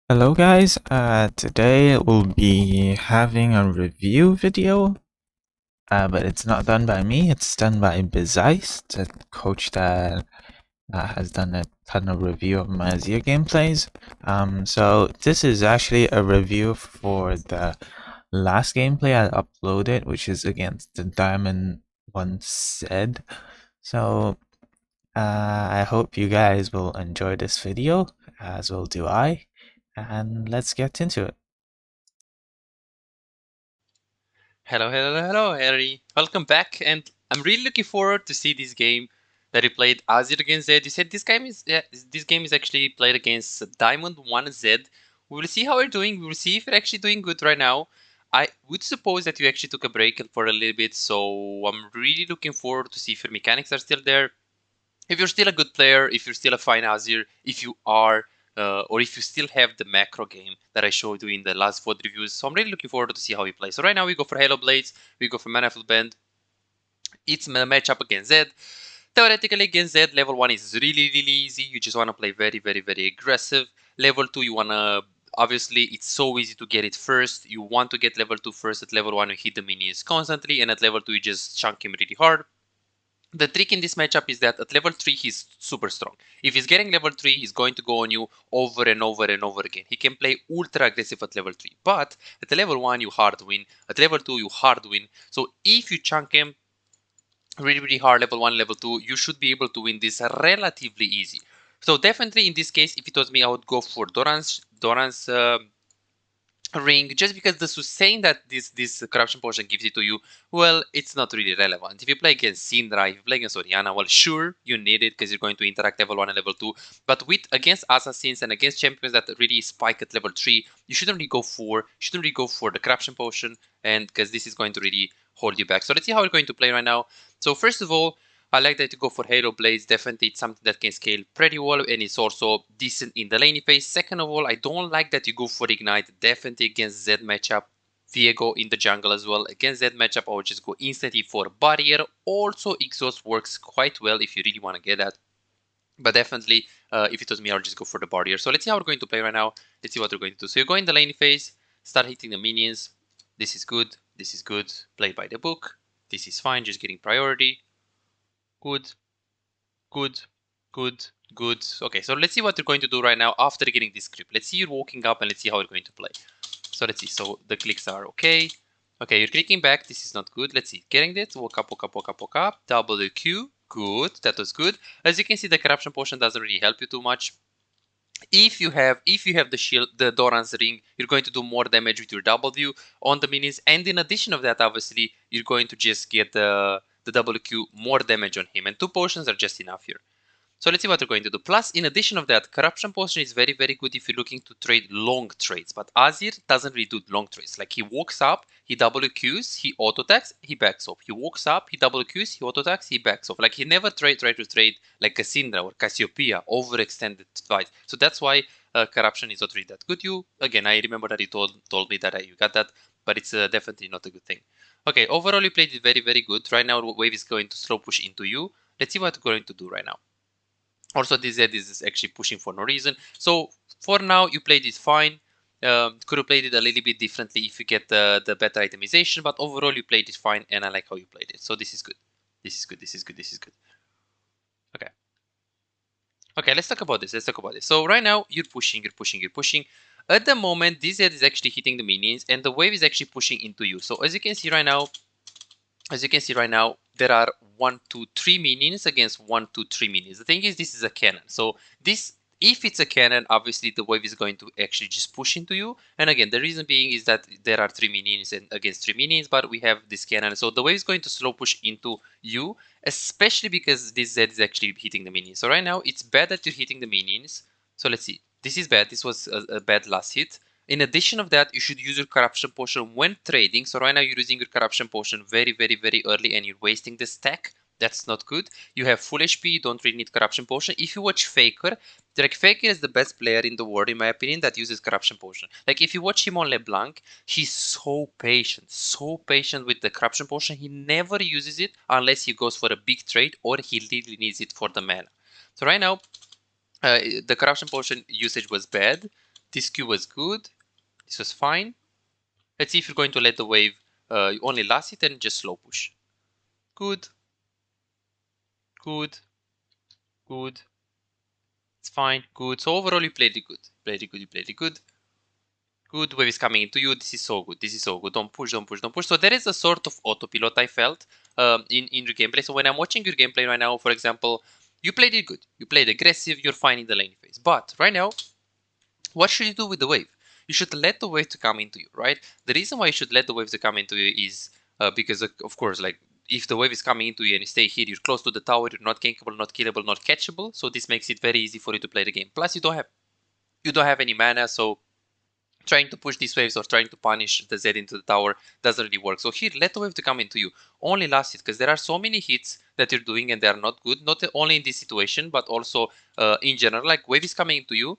Hello guys, today we'll be having a review video, but it's not done by me, it's done by Bezeist, a coach that has done a ton of review of my Azir gameplays. So this is actually a review for the last gameplay I uploaded, which is against the Diamond 1 Zed. So I hope you guys will enjoy this video, as well do I, and let's get into it. Hello, Harry. Welcome back, and I'm really looking forward to see this game that you played Azir against Zed. You said this game is actually played against Diamond 1 Zed. We will see how you're doing. We will see if you're actually doing good right now. I would suppose that you actually took a break for a little bit, so I'm really looking forward to see if your mechanics are still there. If you're still a good player, if you're still a fine Azir, if you are, or if you still have the macro game that I showed you in the last VOD reviews. So I'm really looking forward to see how you play. So right now we go for Halo Blades, we go for Manifold Band. It's a matchup against Zed. Theoretically against Zed, level 1 is really easy. You just want to play very aggressive. Level 2 you want to, obviously it's so easy to get it first. You want to get level 2 first. At level 1 you hit the minions constantly, and at level 2 you just chunk him really hard. The trick in this matchup is that at level 3 he's super strong. If he's getting level 3, he's going to go on you over and over again. He can play ultra aggressive at level 3, but at level 1 you hard win, at level 2 you hard win. So if you chunk him really hard level 1, level 2, you should be able to win this relatively easy. So definitely in this case, if it was me, I would go for Doran's ring, just because the saying that this corruption potion gives it to you, well, it's not really relevant. If you play against Syndra, if you play against Oriana, well, sure, you need it because you're going to interact level 1 and level 2, but with against assassins and against champions that really spike at level 3, you shouldn't really go for the corruption potion, and because this is going to really hold you back. So let's see how we're going to play right now. So first of all, I like that to go for Halo Blades. Definitely it's something that can scale pretty well, and it's also decent in the laning phase. Second of all, I don't like that you go for Ignite. Definitely against Zed matchup. Viego in the jungle as well. Against that matchup, I would just go instantly for Barrier. Also, Exhaust works quite well if you really want to get that. But definitely, if it was me, I'll just go for the Barrier. So let's see how we're going to play right now. Let's see what we're going to do. So you go in the lane phase, start hitting the minions. This is good. This is good. Play by the book. This is fine, just getting priority. Good, good, good, good. Okay, so let's see what you're going to do right now after getting this creep. Let's see you walking up and let's see how you're going to play. So let's see. So the clicks are okay. Okay, you're clicking back. This is not good. Let's see. Getting this. Walk up, walk up, walk up, walk up. WQ. Good. That was good. As you can see, the corruption potion doesn't really help you too much. If you have the shield, the Doran's ring, you're going to do more damage with your W on the minions, and in addition of that, obviously, you're going to just get the WQ more damage on him, and 2 potions are just enough here. So let's see what we're going to do. Plus, in addition of that, Corruption Potion is very good if you're looking to trade long trades. But Azir doesn't really do long trades. Like, he walks up, he double Qs, he auto attacks, he backs off. He walks up, he double Qs, he auto attacks, he backs off. Like, he never try to trade like Cassandra or Cassiopeia, overextended fight. So that's why Corruption is not really that good. Again, I remember that you told me that you got that, but it's definitely not a good thing. Okay, overall you played it very good. Right now, Wave is going to slow push into you. Let's see what we're going to do right now. Also, this Z is actually pushing for no reason. So for now, you played it fine. Could have played it a little bit differently if you get the better itemization, but overall you played it fine, and I like how you played it. So this is good. This is good. This is good. This is good. Okay. Okay, let's talk about this. Let's talk about this. So right now, you're pushing, you're pushing, you're pushing. At the moment, this Z is actually hitting the minions, and the wave is actually pushing into you. So as you can see right now, there are 1, 2, 3 minions against 1, 2, 3 minions. The thing is, this is a cannon. So this, if it's a cannon, obviously the wave is going to actually just push into you. And again, the reason being is that there are 3 minions and against 3 minions, but we have this cannon. So the wave is going to slow push into you, especially because this Z is actually hitting the minions. So right now, it's bad that you're hitting the minions. So let's see. This is bad. This was a bad last hit. In addition of that, you should use your corruption potion when trading. So right now you're using your corruption potion very early and you're wasting the stack. That's not good. You have full HP, you don't really need corruption potion. If you watch Faker, like Faker is the best player in the world in my opinion that uses corruption potion. Like if you watch him on LeBlanc, he's so patient with the corruption potion. He never uses it unless he goes for a big trade or he really needs it for the mana. So right now, the corruption potion usage was bad. This Q was good. This was fine. Let's see if you're going to let the wave only last it and just slow push. Good. Good. Good. It's fine. Good. So overall you played it good. Played it good. You played it good. Good, wave is coming into you. This is so good. This is so good. Don't push, don't push, don't push. So there is a sort of autopilot I felt in your gameplay. So when I'm watching your gameplay right now, for example, you played it good. You played aggressive. You're fine in the lane phase. But right now, what should you do with the wave? You should let the wave to come into you, right? The reason why you should let the wave to come into you is because, of course, like if the wave is coming into you and you stay here, you're close to the tower. You're not gankable, not killable, not catchable. So this makes it very easy for you to play the game. Plus, you don't have any mana, so trying to push these waves or trying to punish the Z into the tower doesn't really work. So here, let the wave to come into you. Only last hit, because there are so many hits that you're doing and they are not good. Not only in this situation, but also in general. Like wave is coming into you.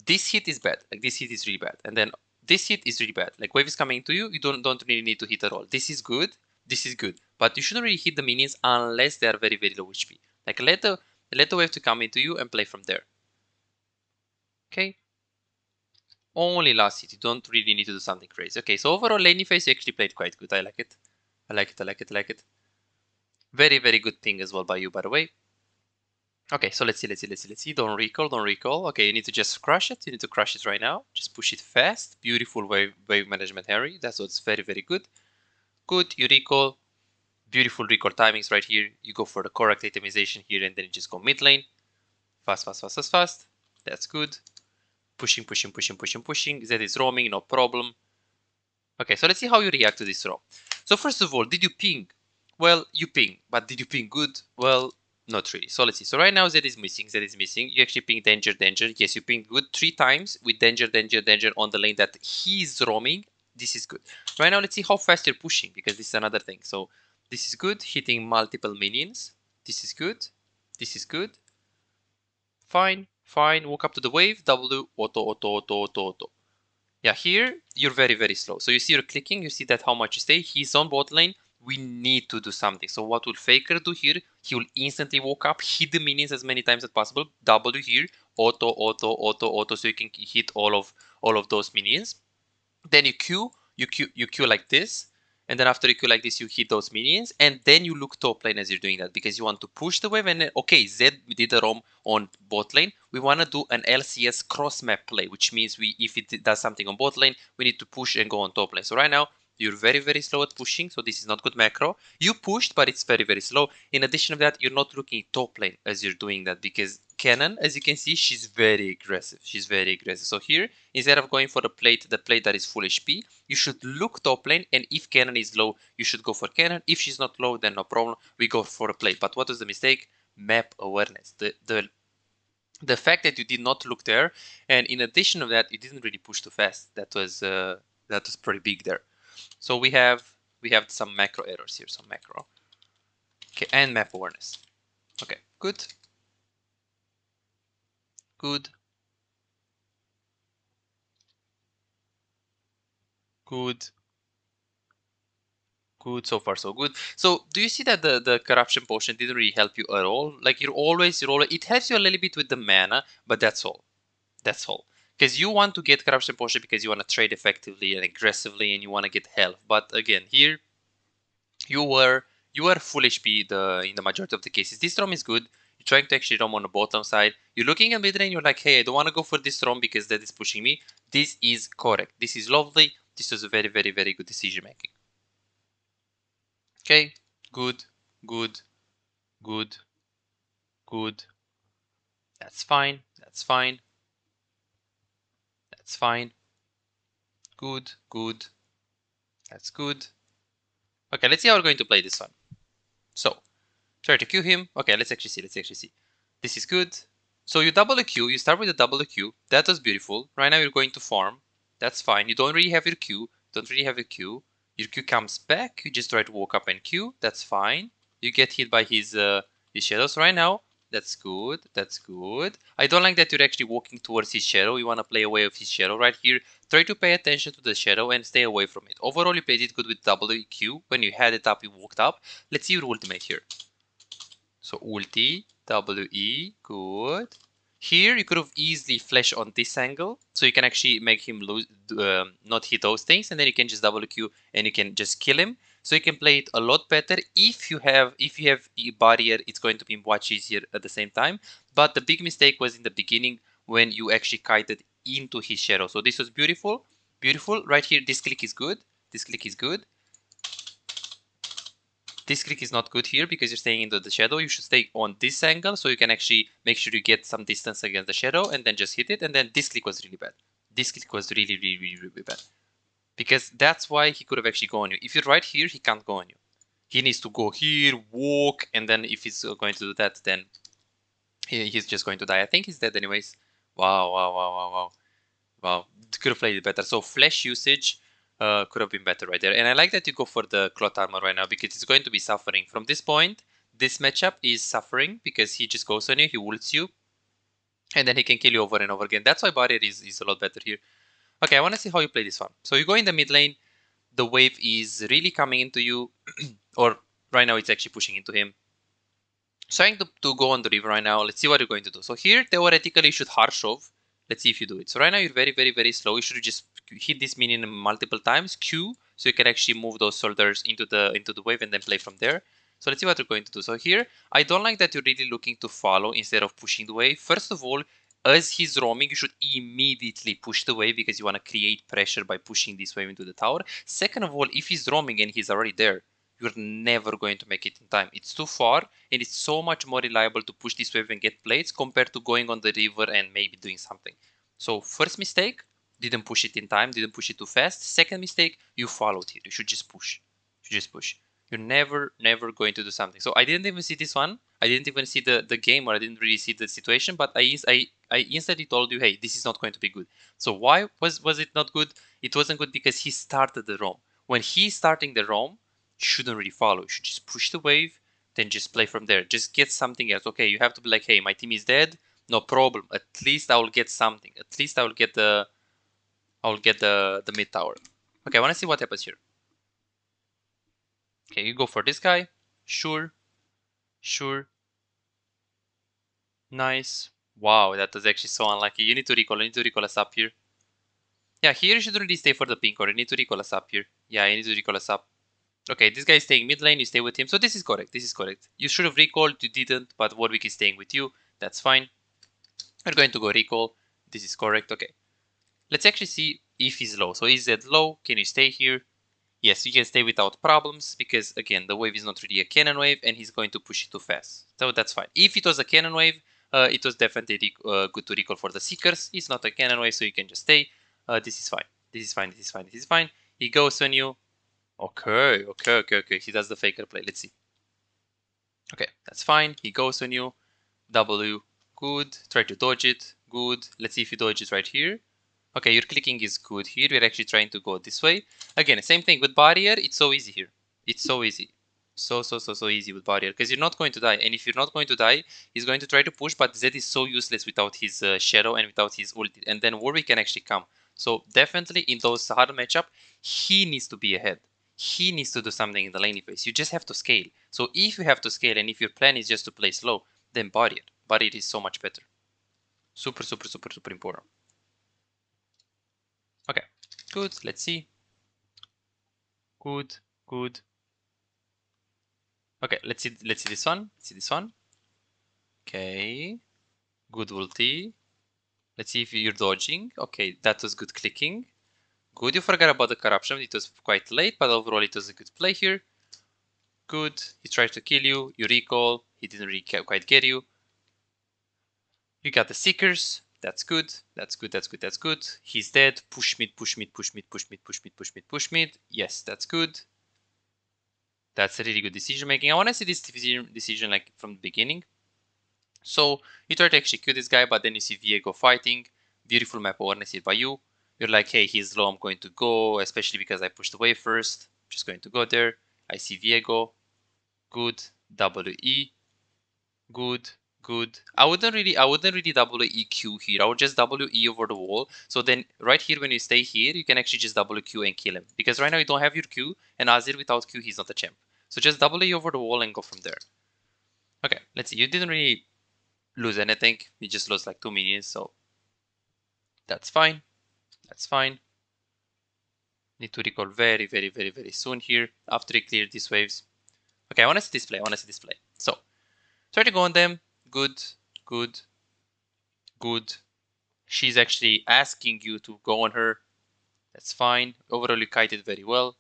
This hit is bad. Like this hit is really bad. And then this hit is really bad. Like wave is coming into you. You don't really need to hit at all. This is good. This is good. But you shouldn't really hit the minions unless they are very, very low HP. Like let the wave to come into you and play from there. Okay. Only last hit. You don't really need to do something crazy. Okay, so overall laning phase you actually played quite good. I like it. I like it, I like it, I like it. Very, very good thing as well by you, by the way. Okay, so let's see. Don't recall, don't recall. Okay, you need to just crush it. You need to crush it right now. Just push it fast. Beautiful wave management, Harry. That's what's very, very good. Good, you recall. Beautiful recall timings right here. You go for the correct itemization here and then you just go mid lane. Fast, fast, fast, fast, fast. That's good. Pushing, pushing, pushing, pushing, pushing. Zed is roaming, no problem. Okay, so let's see how you react to this roam. So first of all, did you ping? Well, you ping, but did you ping good? Well, not really. So let's see. So right now Z is missing, Z is missing. You actually ping danger, danger. Yes, you ping good 3 times with danger, danger, danger on the lane that he's roaming. This is good. Right now, let's see how fast you're pushing because this is another thing. So this is good, hitting multiple minions. This is good. This is good. Fine, fine. Walk up to the wave. W, auto, auto, auto, auto, auto. Yeah, here you're very, very slow. So you see you're clicking, you see that how much you stay. He's on bot lane. We need to do something. So what will Faker do here? He will instantly walk up, hit the minions as many times as possible. W here, auto, auto, auto, auto, so you can hit all of those minions. Then you Q like this, and then after you Q like this, you hit those minions, and then you look top lane as you're doing that because you want to push the wave. And then, okay, Zed did a roam on bot lane. We want to do an LCS cross map play, which means if it does something on bot lane, we need to push and go on top lane. So right now you're very, very slow at pushing, so this is not good macro. You pushed, but it's very, very slow. In addition to that, you're not looking top lane as you're doing that because Cannon, as you can see, she's very aggressive. She's very aggressive. So here, instead of going for the plate that is full HP, you should look top lane, and if Cannon is low, you should go for Cannon. If she's not low, then no problem, we go for a plate. But what was the mistake? Map awareness. The fact that you did not look there, and in addition of that, you didn't really push too fast. That was pretty big there. So we have some macro errors here, some macro. Okay, and map awareness. Okay, good. Good. Good. Good, so far so good. So do you see that the corruption potion didn't really help you at all? Like you're always, it helps you a little bit with the mana, but that's all. That's all. Because you want to get corruption potion because you want to trade effectively and aggressively and you want to get health. But again, here you were full HP in the majority of the cases. This ROM is good. You're trying to actually ROM on the bottom side. You're looking at mid lane, you're like, hey, I don't want to go for this ROM because that is pushing me. This is correct. This is lovely. This was a very, very, very good decision making. Okay, good, good, good, good. That's fine, that's fine, that's fine. Good, good, that's good. Okay, let's see how we're going to play this one. So, try to Q him. Okay, let's actually see. This is good. So you double a Q, you start with a double Q. That was beautiful. Right now you're going to farm. That's fine. You don't really have your Q. Don't really have a Q. Your Q comes back. You just try to walk up and Q. That's fine. You get hit by his shadows right now. That's good. That's good. I don't like that you're actually walking towards his shadow. You want to play away of his shadow right here. Try to pay attention to the shadow and stay away from it. Overall, you played it good with WQ. When you had it up, you walked up. Let's see your ultimate here. So ulti, WE, good. Here, you could have easily flashed on this angle, so you can actually make him lose, not hit those things, and then you can just double Q and you can just kill him. So you can play it a lot better. If you have a barrier, it's going to be much easier at the same time. But the big mistake was in the beginning when you actually kited into his shadow. So this was beautiful, beautiful. Right here, this click is good. This click is good. This click is not good here because you're staying into the shadow. You should stay on this angle so you can actually make sure you get some distance against the shadow and then just hit it. And then this click was really bad. This click was really, really, really, really bad. Because that's why he could have actually gone on you. If you're right here, he can't go on you. He needs to go here, walk, and then if he's going to do that, then he's just going to die. I think he's dead anyways. Wow, wow, wow, wow, wow. Wow, could have played it better. So flash usage could have been better right there. And I like that you go for the cloth armor right now because it's going to be suffering. From this point, this matchup is suffering because he just goes on you, he ults you, and then he can kill you over and over again. That's why barrier is a lot better here. Okay, I want to see how you play this one. So you go in the mid lane, the wave is really coming into you, or right now it's actually pushing into him. Trying to go on the river right now. Let's see what you're going to do. So here, theoretically, you should hard shove. Let's see if you do it. So right now, you're very, very, very slow. You should just hit this minion multiple times. Q, so you can actually move those soldiers into the wave and then play from there. So let's see what you're going to do. So here, I don't like that you're really looking to follow instead of pushing the wave. First of all, as he's roaming, you should immediately push the wave because you want to create pressure by pushing this wave into the tower. Second of all, if he's roaming and he's already there, you're never going to make it in time. It's too far, and it's so much more reliable to push this wave and get plates compared to going on the river and maybe doing something. So first mistake, didn't push it in time, didn't push it too fast. Second mistake, you followed here. You should just push. You should just push. You're never going to do something. So I didn't even see this one. I didn't even see the game, or I didn't really see the situation, but I instantly told you, hey, this is not going to be good. So why was it not good? It wasn't good because he started the roam. When he's starting the roam, you shouldn't really follow. You should just push the wave, then just play from there. Just get something else. Okay, you have to be like, hey, my team is dead. No problem. At least I will get something. At least I will get the mid tower. Okay, I want to see what happens here. Okay, you go for this guy. Sure. Sure. Nice. Wow, that was actually so unlucky. You need to recall. You need to recall us up here. Yeah, here you shouldn't really stay for the pink, or you need to recall us up here. Yeah, you need to recall us up. Okay, this guy is staying mid lane, you stay with him. So this is correct, this is correct. You should have recalled, you didn't, but Warwick is staying with you. That's fine. We're going to go recall. This is correct, okay. Let's actually see if he's low. So is that low? Can you stay here? Yes, you can stay without problems because, again, the wave is not really a cannon wave and he's going to push it too fast. So that's fine. If it was a cannon wave, it was definitely good to recall for the Seekers. It's not a cannon wave, so you can just stay. This is fine. This is fine. This is fine. This is fine. He goes on you. Okay. He does the faker play. Let's see. Okay, that's fine. He goes on you. W. Good. Try to dodge it. Good. Let's see if he dodges right here. Okay, your clicking is good here. We're actually trying to go this way. Again, same thing with barrier. It's so easy here. It's so easy. So easy with barrier. Because you're not going to die. And if you're not going to die, he's going to try to push. But Zed is so useless without his shadow and without his ulti. And then Warwick can actually come. So definitely in those hard matchup, he needs to be ahead. He needs to do something in the laning phase. You just have to scale. So if you have to scale and if your plan is just to play slow, then barrier. Barrier is so much better. Super important. Okay, good. Let's see. Good. Okay, let's see this one. Let's see this one. Okay. Good ulti. Let's see if you're dodging. Okay, that was good clicking. Good, you forgot about the corruption. It was quite late, but overall it was a good play here. Good. He tried to kill you. You recall. He didn't really quite get you. You got the Seekers. That's good. That's good. He's dead. Push mid. Push mid. Yes, that's good. That's a really good decision making. I want to see this decision like from the beginning. So you try to execute this guy, but then you see Viego fighting. Beautiful map awareness here by you. You're like, hey, he's low, I'm going to go, especially because I pushed away first. I'm just going to go there. I see Viego. Good. WE. Good. I wouldn't really WEQ here. I would just WE over the wall. So then right here when you stay here, you can actually just WQ and kill him. Because right now you don't have your Q, and Azir without Q, he's not a champ. So just WE over the wall and go from there. Okay, let's see. You didn't really lose anything. We just lost like 2 minions, so that's fine. That's fine. Need to recall very, very, very, very soon here after we clear these waves. Okay, I want to see this play. I want to see this play. So try to go on them. Good, good, good. She's actually asking you to go on her. That's fine. Overall, you kited very well.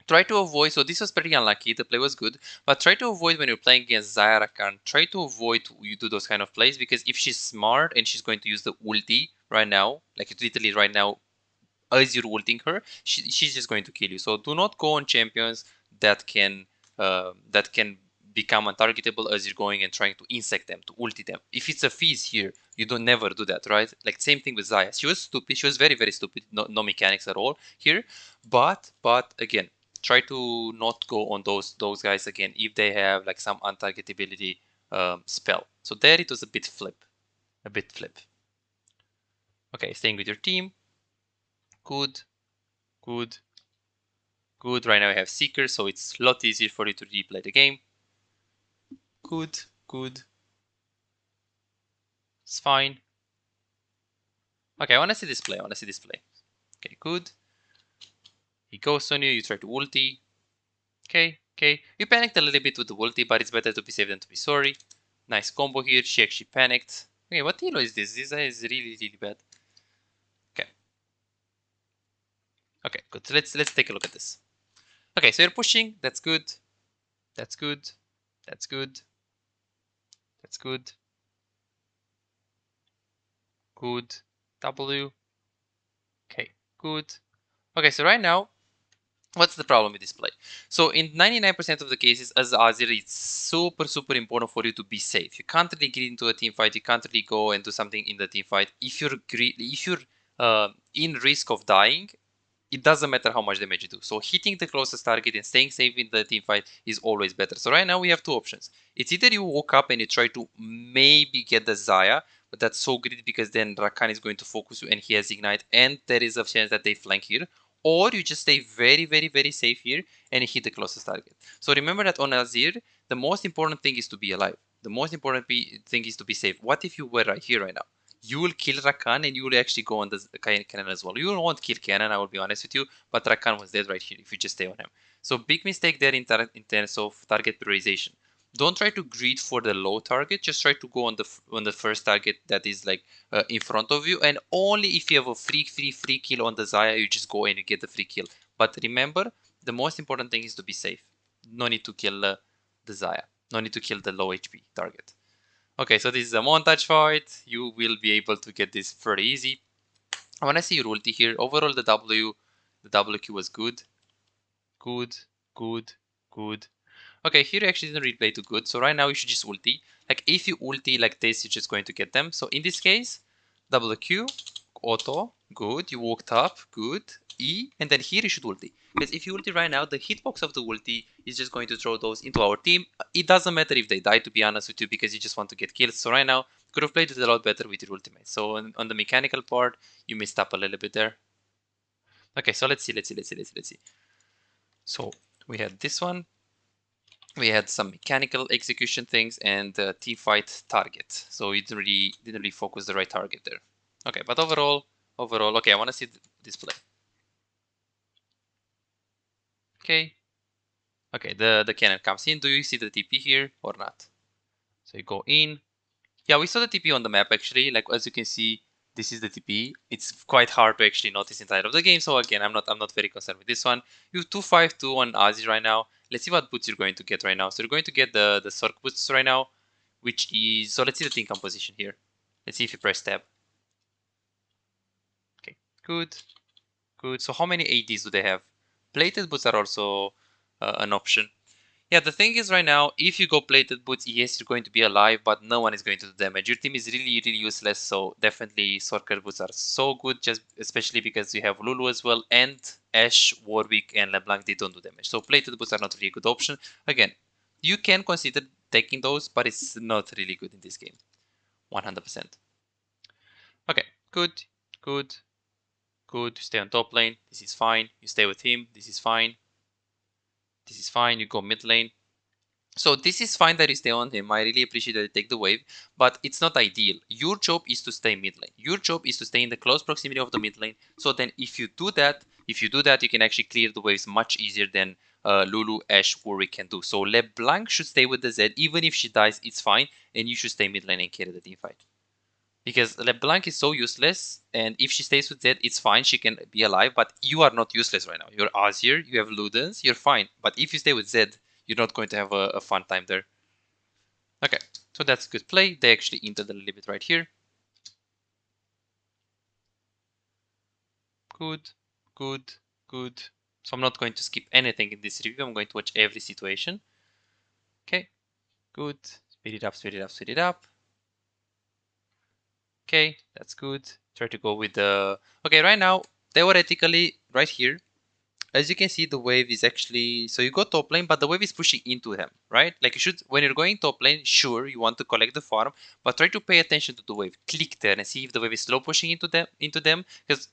Try to avoid, so this was pretty unlucky, the play was good, but try to avoid when you're playing against Xayah Rakan, try to avoid you do those kind of plays, because if she's smart and she's going to use the ulti right now, like literally right now, as you're ulting her, she's just going to kill you. So do not go on champions that can become untargetable as you're going and trying to insect them, to ulti them. If it's a Fizz here, you don't never do that, right? Like same thing with Xayah. She was stupid. She was very, very stupid. No mechanics at all here. But again, try to not go on those guys again if they have like some untargetability spell. So there it was a bit flip. A bit flip. Okay, staying with your team. Good. Good. Good. Right now I have Seeker, so it's a lot easier for you to replay the game. Good. Good. It's fine. Okay, I want to see this play. I want to see this play. Okay, good. He goes on you. You try to ulti. Okay, okay. You panicked a little bit with the ulti, but it's better to be safe than to be sorry. Nice combo here. She actually panicked. Okay, what elo is this? This guy is really, really bad. Okay. Okay, good. So let's take a look at this. Okay, so you're pushing. That's good. That's good. That's good. That's good. Good. W. Okay, good. Okay, so right now, what's the problem with this play? So in 99% of the cases, as Azir, it's super, super important for you to be safe. You can't really get into a team fight. You can't really go and do something in the team fight. If you're in risk of dying, it doesn't matter how much damage you do. So hitting the closest target and staying safe in the team fight is always better. So right now we have two options. It's either you walk up and you try to maybe get the Xayah, but that's so greedy because then Rakan is going to focus you and he has Ignite and there is a chance that they flank here. Or you just stay very, very, very safe here and hit the closest target. So remember that on Azir, the most important thing is to be alive. The most important thing is to be safe. What if you were right here right now? You will kill Rakan and you will actually go on the cannon as well. You won't kill cannon, I will be honest with you, but Rakan was dead right here if you just stay on him. So big mistake there in terms of target prioritization. Don't try to greed for the low target. Just try to go on the first target that is like in front of you, and only if you have a free kill on the Xayah, you just go and you get the free kill. But remember, the most important thing is to be safe. No need to kill the Xayah. No need to kill the low HP target. Okay, so this is a montage fight. You will be able to get this pretty easy. I want to see your ulti here. Overall, the WQ was good. Good, good, good. Okay, here you actually didn't replay too good. So right now you should just ulti. Like if you ulti like this, you're just going to get them. So in this case, WQ, auto, good. You walked up, good. E, and then here you should ulti. Because if you ulti right now, the hitbox of the ulti is just going to throw those into our team. It doesn't matter if they die, to be honest with you, because you just want to get kills. So right now, could have played it a lot better with your ultimate. So on the mechanical part, you messed up a little bit there. Okay, so let's see. So we had this one. We had some mechanical execution things and team fight target. So you didn't really focus the right target there. Okay, but overall, okay, I want to see this play. Okay. Okay, the cannon comes in. Do you see the TP here or not? So you go in. Yeah, we saw the TP on the map actually. Like as you can see, this is the TP. It's quite hard to actually notice inside of the game. So again, I'm not very concerned with this one. You have 252 on Azir right now. Let's see what boots you're going to get right now. So you're going to get the Sork boots right now, which is, so let's see the team composition here. Let's see if you press tab. Okay, good, good. So how many ADs do they have? Plated boots are also an option. Yeah, the thing is right now, if you go plated boots, yes, you're going to be alive, but no one is going to do damage. Your team is really, really useless, so definitely Sorker boots are so good, just especially because you have Lulu as well, and Ashe, Warwick, and LeBlanc, they don't do damage. So plated boots are not really a good option. Again, you can consider taking those, but it's not really good in this game. 100%. Okay, good, good, good. You stay on top lane, this is fine. You stay with him, this is fine. This is fine, you go mid lane. So this is fine that you stay on him. I really appreciate that you take the wave, but it's not ideal. Your job is to stay mid lane. Your job is to stay in the close proximity of the mid lane. So then if you do that, you can actually clear the waves much easier than Lulu, Ashe, Warwick can do. So LeBlanc should stay with the Z. Even if she dies, it's fine. And you should stay mid lane and carry the team fight. Because LeBlanc is so useless, and if she stays with Zed, it's fine, she can be alive, but you are not useless right now. You're Azir, you have Ludens, you're fine. But if you stay with Zed, you're not going to have a fun time there. Okay, so that's good play. They actually entered a little bit right here. Good, good, good. So I'm not going to skip anything in this review. I'm going to watch every situation. Okay, good. Speed it up, speed it up, speed it up. Okay, that's good. Try to go with the... Okay, right now, theoretically, right here, as you can see, the wave is actually... So you go top lane, but the wave is pushing into him, right? Like you should... When you're going top lane, sure, you want to collect the farm, but try to pay attention to the wave. Click there and see if the wave is slow pushing into them, because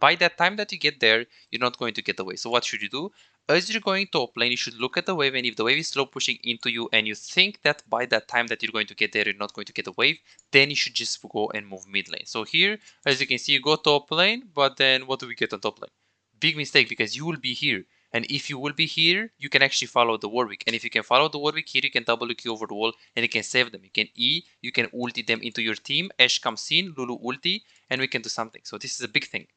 by that time that you get there, you're not going to get the wave. So what should you do? As you're going top lane, you should look at the wave, and if the wave is slow pushing into you and you think that by that time that you're going to get there, you're not going to get the wave, then you should just go and move mid lane. So here, as you can see, you go top lane, but then what do we get on top lane? Big mistake, because you will be here. And if you will be here, you can actually follow the Warwick. And if you can follow the Warwick here, you can double Q over the wall and you can save them. You can E, you can ulti them into your team. Ashe comes in, Lulu ulti, and we can do something. So this is a big thing.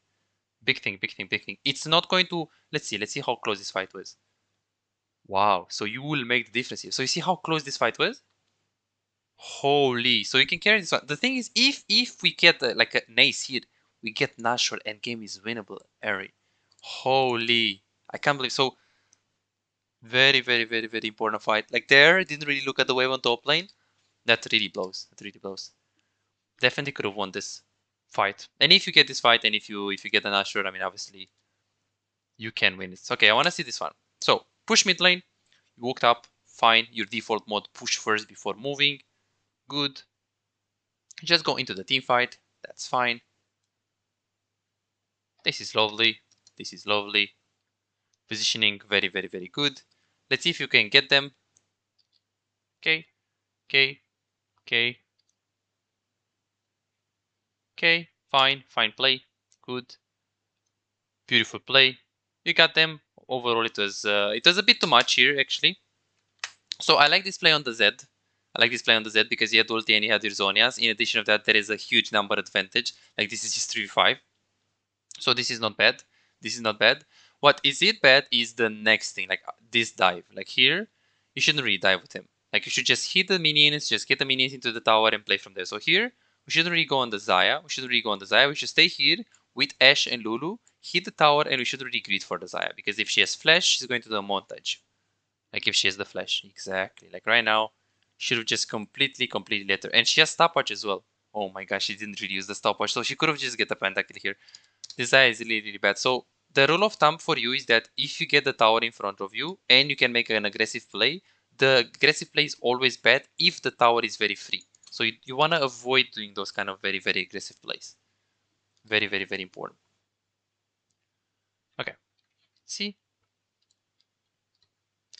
Big thing, big thing, big thing. It's not going to... Let's see how close this fight was. Wow, so you will make the difference here. So you see how close this fight was? Holy, so you can carry this one. The thing is, if we get like a nice hit, we get natural and game is winnable, Ari. Holy, I can't believe. So very, very, very, very important fight. Like there, didn't really look at the wave on top lane. That really blows. That really blows. Definitely could have won this fight. And if you get this fight, and if you get an Asher, I mean, obviously you can win it. Okay, I want to see this one. So push mid lane. You walked up. Fine. Your default mode, push first before moving. Good. Just go into the team fight. That's fine. This is lovely. This is lovely. Positioning very, very, very good. Let's see if you can get them. Okay. Okay. Okay. Okay. Fine. Fine play. Good. Beautiful play. You got them. Overall, it was a bit too much here, actually. So I like this play on the Z. I like this play on the Z because he had ulti and he had your Zonias. In addition of that, there is a huge number advantage. Like this is just 3v5. So this is not bad. This is not bad. What is it bad is the next thing, like this dive. Like here, you shouldn't really dive with him. Like you should just hit the minions, just get the minions into the tower and play from there. So here, we shouldn't really go on the Zaya. We shouldn't really go on the Zaya. We should stay here with Ashe and Lulu, hit the tower, and we should really greed for the Zaya. Because if she has flash, she's going to do a montage. Like if she has the flash. Exactly. Like right now, should have just completely let her. And she has stopwatch as well. Oh my gosh, she didn't really use the stopwatch. So she could have just get the pentakill here. This guy is really, really bad. So the rule of thumb for you is that if you get the tower in front of you and you can make an aggressive play, the aggressive play is always bad if the tower is very free. So you want to avoid doing those kind of very, very aggressive plays. Very, very, very important. Okay. See?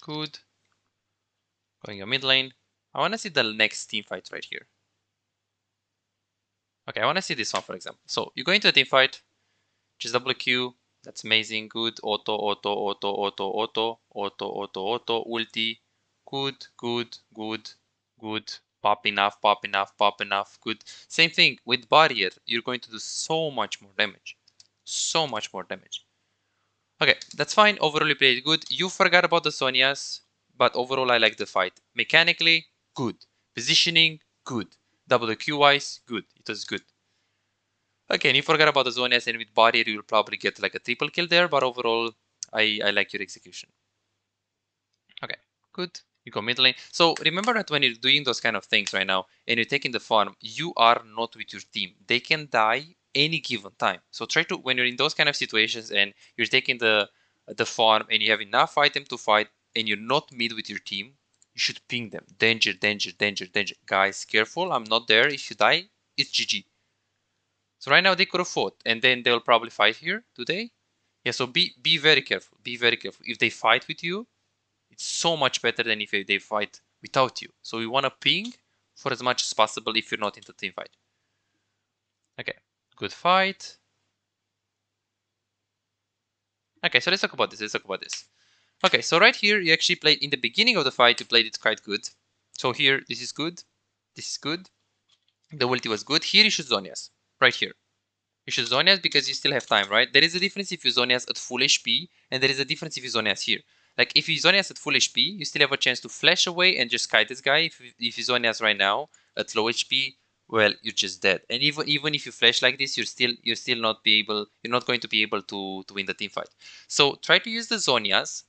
Good. Going your mid lane. I want to see the next team fight right here. Okay, I want to see this one, for example. So you go into a team fight, just double Q. That's amazing. Good. Auto, auto, auto, auto, auto, auto, auto, auto, ulti. Good, good, good, good. Pop enough, pop enough, pop enough. Good. Same thing with barrier. You're going to do so much more damage. So much more damage. Okay, that's fine. Overall, you played good. You forgot about the Sonias, but overall, I like the fight. Mechanically, good. Positioning, good. WQ wise, good. It was good. Okay, and you forgot about the Zonias, and with barrier, you'll probably get like a triple kill there, but overall, I like your execution. Okay, good. You go mid lane. So remember that when you're doing those kind of things right now, and you're taking the farm, you are not with your team. They can die any given time. So try to, when you're in those kind of situations and you're taking the farm and you have enough item to fight, and you're not mid with your team, you should ping them. Danger, danger, danger, danger. Guys, careful. I'm not there. If you die, it's GG. So right now they could have fought, and then they'll probably fight here today. Yeah, so be very careful. Be very careful. If they fight with you, It's so much better than if they fight without you. So we want to ping for as much as possible if you're not into team fight. Okay, good fight. Okay, so let's talk about this. Okay, so right here, you actually played in the beginning of the fight, you played it quite good. So here, this is good. This is good. The ulti was good. Here you should Zonias. Right here. You should Zonias because you still have time, right? There is a difference if you Zonias at full HP, and there is a difference if you Zonias here. Like, if you Zonias at full HP, you still have a chance to flash away and just kite this guy. If you Zonias right now at low HP, well, you're just dead. And even if you flash like this, you're not going to be able to win the team fight. So try to use the Zonias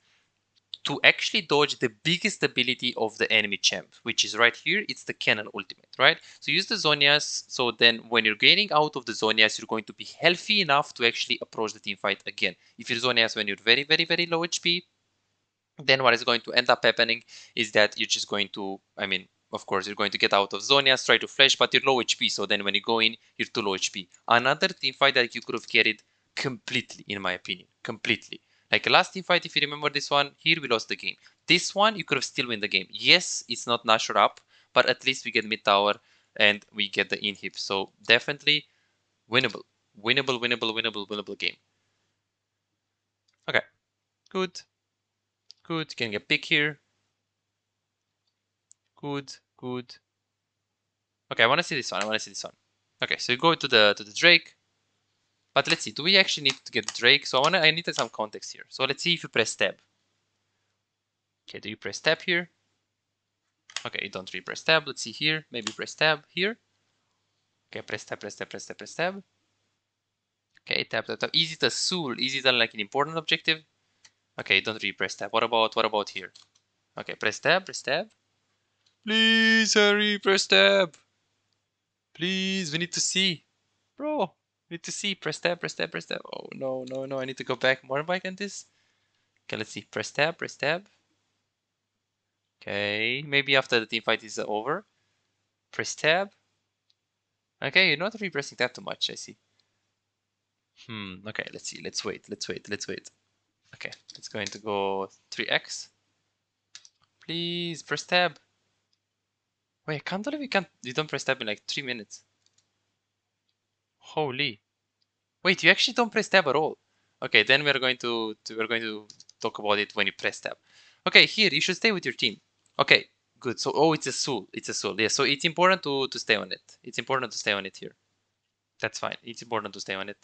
to actually dodge the biggest ability of the enemy champ, which is right here. It's the cannon ultimate, right? So use the Zonias, so then when you're gaining out of the Zonias, you're going to be healthy enough to actually approach the team fight again. If you're Zonias when you're very, very, very low HP, then what is going to end up happening is that you're just going to, I mean, of course, you're going to get out of Zonias, try to flash, but you're low HP, so then when you go in, you're too low HP. Another team fight that you could have carried completely, in my opinion, completely. Like last team fight, if you remember this one, here we lost the game. This one, you could have still win the game. Yes, it's not Nashor up, but at least we get mid tower and we get the inhib. So definitely winnable. Winnable game. Okay, good. Good, you can get pick here. Good. Okay, I want to see this one. Okay, so you go to the Drake. But let's see, do we actually need to get the Drake? So I need some context here. So let's see if you press tab. Okay, do you press tab here? Okay, you don't really press tab. Let's see here. Maybe press tab here. Okay, press tab. Okay, tab. Is it a Soul? Is it like an important objective? Okay, don't really press tab. What about here? Okay, press tab. Please hurry, press tab. Please, we need to see. Bro, we need to see. Press tab. Oh, no. I need to go back more back on this. Okay, let's see. Press tab. Okay, maybe after the team fight is over. Press tab. Okay, you're not really pressing tab too much, I see. Okay, let's see. Let's wait. Okay, it's going to go 3x. Please, press tab. Wait, I can't believe you don't press tab in like 3 minutes. Holy. Wait, you actually don't press tab at all. Okay, then we're going to talk about it when you press tab. Okay, here you should stay with your team. Okay, good. So it's a soul. Yeah, so it's important to stay on it. It's important to stay on it here. That's fine. It's important to stay on it.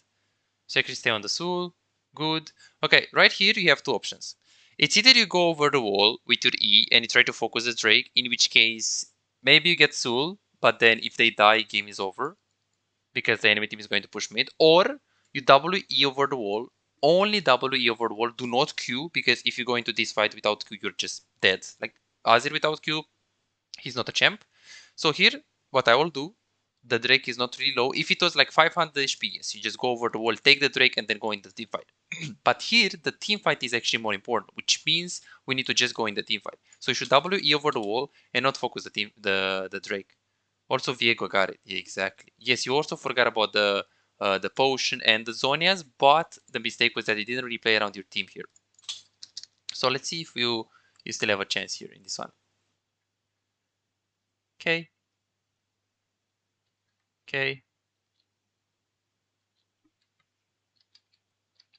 So actually stay on the soul. Good. Okay, right here you have two options. It's either you go over the wall with your E and you try to focus the Drake, in which case maybe you get soul, but then if they die, game is over because the enemy team is going to push mid, or you WE over the wall, only WE over the wall, do not Q, because if you go into this fight without Q, you're just dead. Like Azir without Q, he's not a champ. So here, what I will do, the Drake is not really low. If it was like 500 HP, yes, you just go over the wall, take the Drake, and then go into the team fight. But here, the team fight is actually more important, which means we need to just go in the team fight. So you should WE over the wall and not focus the Drake. Also, Viego got it. Yeah, exactly. Yes, you also forgot about the potion and the Zonias, but the mistake was that you didn't really play around your team here. So let's see if you still have a chance here in this one. Okay.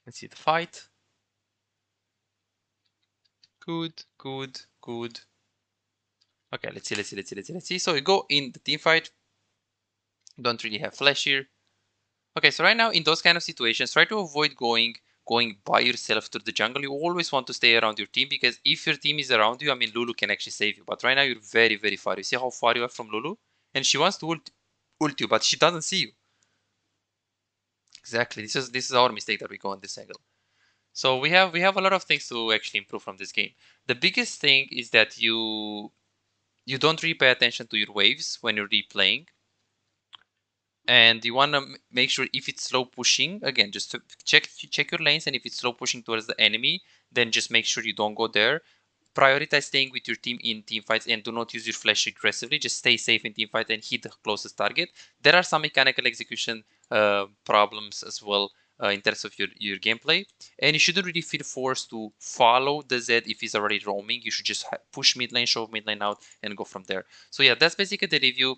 Let's see the fight. Good. Okay, let's see. So we go in the team fight. Don't really have flash here. Okay, so right now in those kind of situations, try to avoid going by yourself to the jungle. You always want to stay around your team, because if your team is around you, I mean, Lulu can actually save you. But right now you're very, very far. You see how far you are from Lulu? And she wants to ult you, but she doesn't see you. Exactly. This is our mistake that we go on this angle. So we have a lot of things to actually improve from this game. The biggest thing is that you don't really pay attention to your waves when you're replaying. And you want to make sure if it's slow pushing, again, just to check your lanes, and if it's slow pushing towards the enemy, then just make sure you don't go there. Prioritize staying with your team in team fights, and do not use your flash aggressively. Just stay safe in team fight and hit the closest target. There are some mechanical execution problems as well in terms of your gameplay. And you shouldn't really feel forced to follow the Zed if he's already roaming. You should just push mid lane, shove mid lane out, and go from there. So yeah, that's basically the review.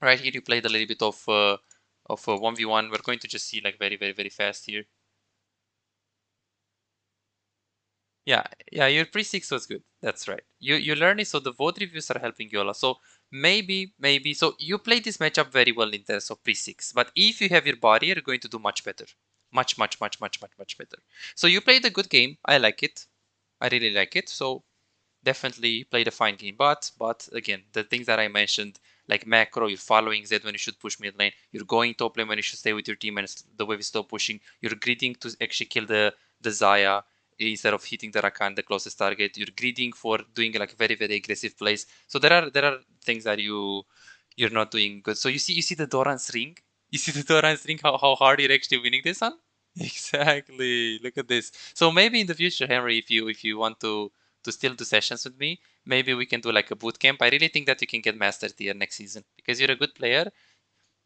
Right here, you played a little bit of 1v1. We're going to just see like very fast here. Yeah, your pre-6 was good. That's right. You learn it, so the vote reviews are helping you a lot. So maybe so you played this matchup very well in terms of pre-6, but if you have your body, you're going to do much better. Much better. So you played a good game. I like it. I really like it. So definitely played a fine game. But again, the things that I mentioned, like macro, you're following Z when you should push mid lane, you're going top lane when you should stay with your team and the wave is still pushing, you're greeding to actually kill the Zaya instead of hitting the Rakan, the closest target, you're greeding for doing like very aggressive plays. So there are things that you're not doing good. So you see the Doran's ring? You see the Doran's ring, how hard you're actually winning this on? Exactly. Look at this. So maybe in the future, Henry, if you want to still do sessions with me, maybe we can do like a boot camp. I really think that you can get master tier next season because you're a good player,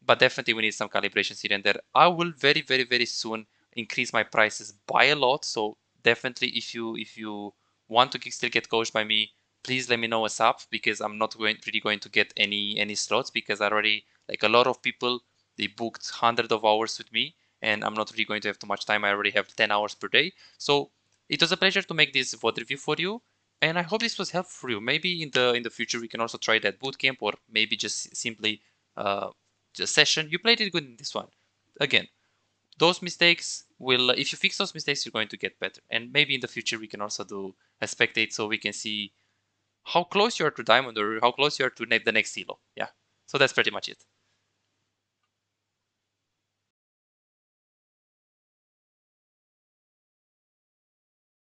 but definitely we need some calibrations here and there. I will very soon increase my prices by a lot. So definitely, if you want to still get coached by me, please let me know what's up because I'm not really going to get any slots because I already like a lot of people they booked hundreds of hours with me and I'm not really going to have too much time. I already have 10 hours per day. So it was a pleasure to make this VOD review for you. And I hope this was helpful for you. Maybe in the future we can also try that bootcamp or maybe just simply uh, session. You played it good in this one. Again, those mistakes will, if you fix those mistakes, you're going to get better. And maybe in the future, we can also do a spectate so we can see how close you are to diamond or how close you are to the next elo. Yeah. So that's pretty much it.